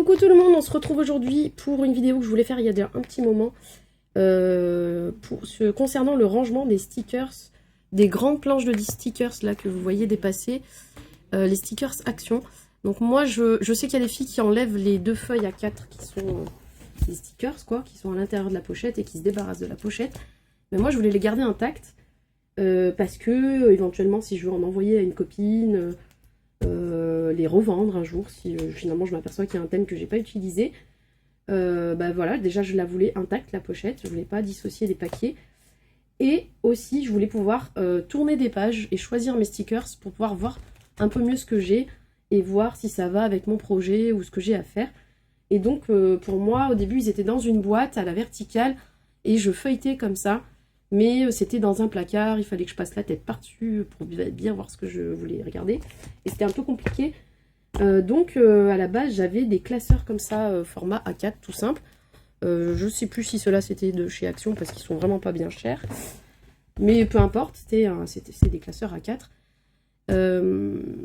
Coucou tout le monde, on se retrouve aujourd'hui pour une vidéo que je voulais faire il y a déjà un petit moment concernant le rangement des stickers, des grandes planches de stickers là que vous voyez dépasser, les stickers Action. Donc moi je sais qu'il y a des filles qui enlèvent les deux feuilles A4 qui sont des stickers quoi, qui sont à l'intérieur de la pochette et qui se débarrassent de la pochette. Mais moi je voulais les garder intactes parce que éventuellement si je veux en envoyer à une copine, les revendre un jour si finalement je m'aperçois qu'il y a un thème que j'ai pas utilisé, bah voilà, déjà je la voulais intacte la pochette, je voulais pas dissocier des paquets, et aussi je voulais pouvoir tourner des pages et choisir mes stickers pour pouvoir voir un peu mieux ce que j'ai et voir si ça va avec mon projet ou ce que j'ai à faire. Et donc pour moi au début ils étaient dans une boîte à la verticale et je feuilletais comme ça, mais c'était dans un placard, il fallait que je passe la tête par-dessus pour bien voir ce que je voulais regarder. Et c'était un peu compliqué. Donc à la base, j'avais des classeurs comme ça, format A4, tout simple. Je sais plus si ceux-là c'était de chez Action parce qu'ils sont vraiment pas bien chers. Mais peu importe, c'est des classeurs A4.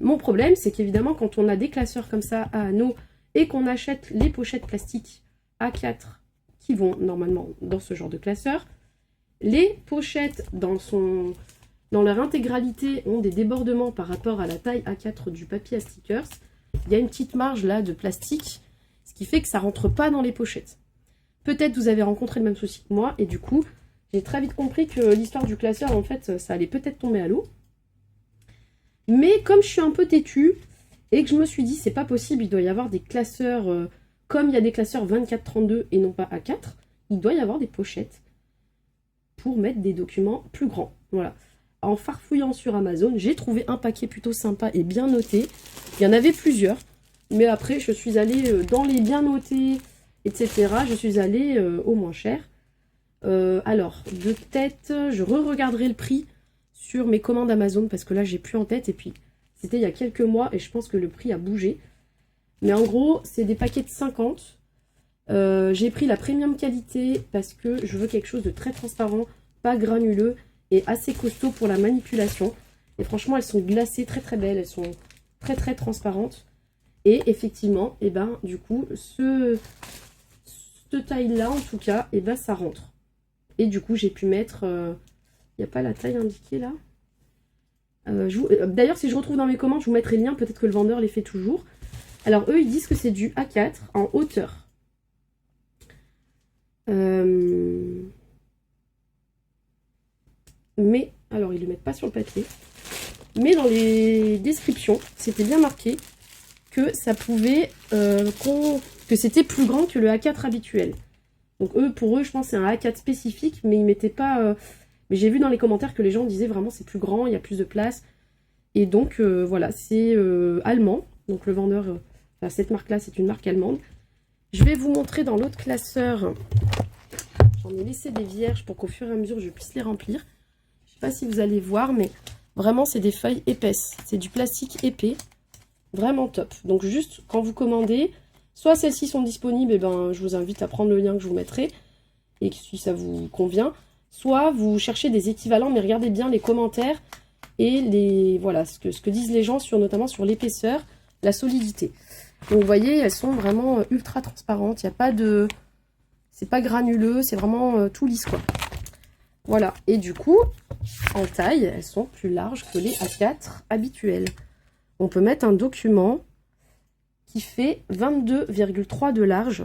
Mon problème, c'est qu'évidemment, quand on a des classeurs comme ça à anneaux et qu'on achète les pochettes plastiques A4 qui vont normalement dans ce genre de classeur, les pochettes dans leur intégralité ont des débordements par rapport à la taille A4 du papier à stickers. Il y a une petite marge là de plastique, ce qui fait que ça rentre pas dans les pochettes. Peut-être vous avez rencontré le même souci que moi, et du coup, j'ai très vite compris que l'histoire du classeur, en fait, ça allait peut-être tomber à l'eau. Mais comme je suis un peu têtue, et que je me suis dit, c'est pas possible, il doit y avoir des classeurs, comme il y a des classeurs 24-32 et non pas A4, il doit y avoir des pochettes pour mettre des documents plus grands. Voilà. En farfouillant sur Amazon, j'ai trouvé un paquet plutôt sympa et bien noté. Il y en avait plusieurs, mais après je suis allée dans les bien notés, etc. Je suis allée au moins cher. Alors, de tête, je re-regarderai le prix sur mes commandes Amazon, parce que là j'ai plus en tête, et puis c'était il y a quelques mois, et je pense que le prix a bougé. Mais en gros, c'est des paquets de 50. J'ai pris la premium qualité, parce que je veux quelque chose de très transparent, pas granuleux, et assez costaud pour la manipulation. Et franchement, elles sont glacées, très très belles, elles sont très très transparentes. Et effectivement, et ben du coup, cette taille-là, en tout cas, et ben ça rentre. Et du coup, j'ai pu mettre... Il n'y a pas la taille indiquée là. D'ailleurs, si je retrouve dans mes commandes, je vous mettrai le lien, peut-être que le vendeur les fait toujours. Alors, eux, ils disent que c'est du A4 en hauteur. Mais, alors ils ne le mettent pas sur le papier, mais dans les descriptions, c'était bien marqué que ça pouvait, que c'était plus grand que le A4 habituel. Donc pour eux, je pense que c'est un A4 spécifique, mais ils mettaient pas... mais j'ai vu dans les commentaires que les gens disaient vraiment c'est plus grand, il y a plus de place. Et donc voilà, c'est allemand. Donc le vendeur, enfin, cette marque-là, c'est une marque allemande. Je vais vous montrer dans l'autre classeur. J'en ai laissé des vierges pour qu'au fur et à mesure, je puisse les remplir. Je ne sais pas si vous allez voir, mais vraiment, c'est des feuilles épaisses. C'est du plastique épais. Vraiment top. Donc, juste quand vous commandez, soit celles-ci sont disponibles, et ben, je vous invite à prendre le lien que je vous mettrai, et si ça vous convient. Soit vous cherchez des équivalents, mais regardez bien les commentaires et voilà, ce que disent les gens, notamment sur l'épaisseur, la solidité. Donc, vous voyez, elles sont vraiment ultra transparentes. Il n'y a pas de... C'est pas granuleux, c'est vraiment tout lisse, quoi. Voilà. Et du coup, en taille, elles sont plus larges que les A4 habituelles. On peut mettre un document qui fait 22,3 de large.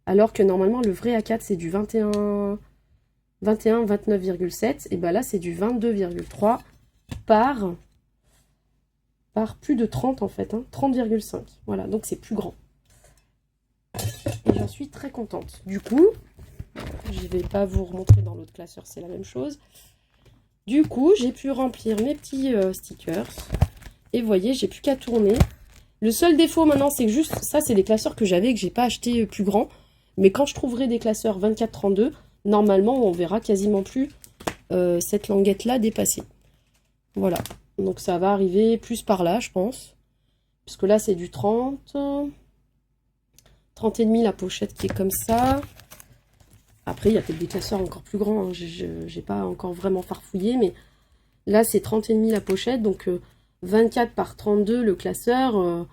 Alors que normalement, le vrai A4, c'est du 29,7. Et bien là, c'est du 22,3 par plus de 30 en fait. Hein, 30,5. Voilà, donc c'est plus grand. Et j'en suis très contente. Du coup, je ne vais pas vous remontrer dans l'autre classeur, c'est la même chose. Du coup, j'ai pu remplir mes petits stickers. Et vous voyez, j'ai plus qu'à tourner. Le seul défaut maintenant, c'est que juste, ça, c'est des classeurs que j'avais, que j'ai pas acheté plus grand. Mais quand je trouverai des classeurs 24-32, normalement, on verra quasiment plus cette languette-là dépasser. Voilà. Donc ça va arriver plus par là, je pense. Parce que là, c'est du 30... 30,5 la pochette qui est comme ça. Après, il y a peut-être des classeurs encore plus grands. Hein. J'ai pas encore vraiment farfouillé, mais là, c'est 30,5 la pochette. Donc, 24 par 32 le classeur,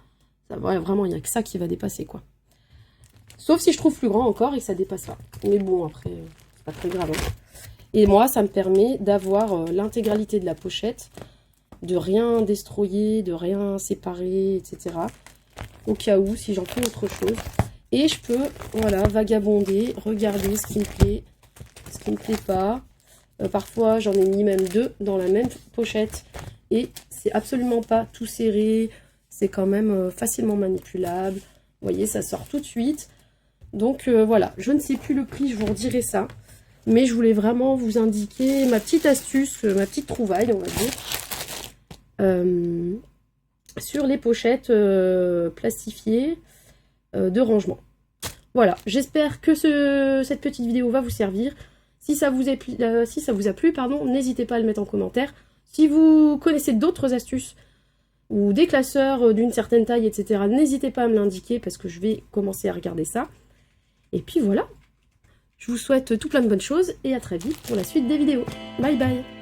Ouais, vraiment, il n'y a que ça qui va dépasser, quoi. Sauf si je trouve plus grand encore et que ça dépasse pas. Mais bon, après, c'est pas très grave. Hein. Et moi, ça me permet d'avoir l'intégralité de la pochette, de rien destroyer, de rien séparer, etc. Au cas où, si j'en fais autre chose. Et je peux, voilà, vagabonder, regarder ce qui me plaît, ce qui me plaît pas. Parfois, j'en ai mis même 2 dans la même pochette. Et c'est absolument pas tout serré. C'est quand même facilement manipulable. Vous voyez, ça sort tout de suite. Donc voilà, je ne sais plus le prix, je vous redirai ça. Mais je voulais vraiment vous indiquer ma petite astuce, ma petite trouvaille, on va dire. Sur les pochettes plastifiées de rangement. Voilà, j'espère que cette petite vidéo va vous servir. Si ça vous a plu, pardon, n'hésitez pas à le mettre en commentaire. Si vous connaissez d'autres astuces ou des classeurs d'une certaine taille, etc., n'hésitez pas à me l'indiquer parce que je vais commencer à regarder ça. Et puis voilà, je vous souhaite tout plein de bonnes choses et à très vite pour la suite des vidéos. Bye bye!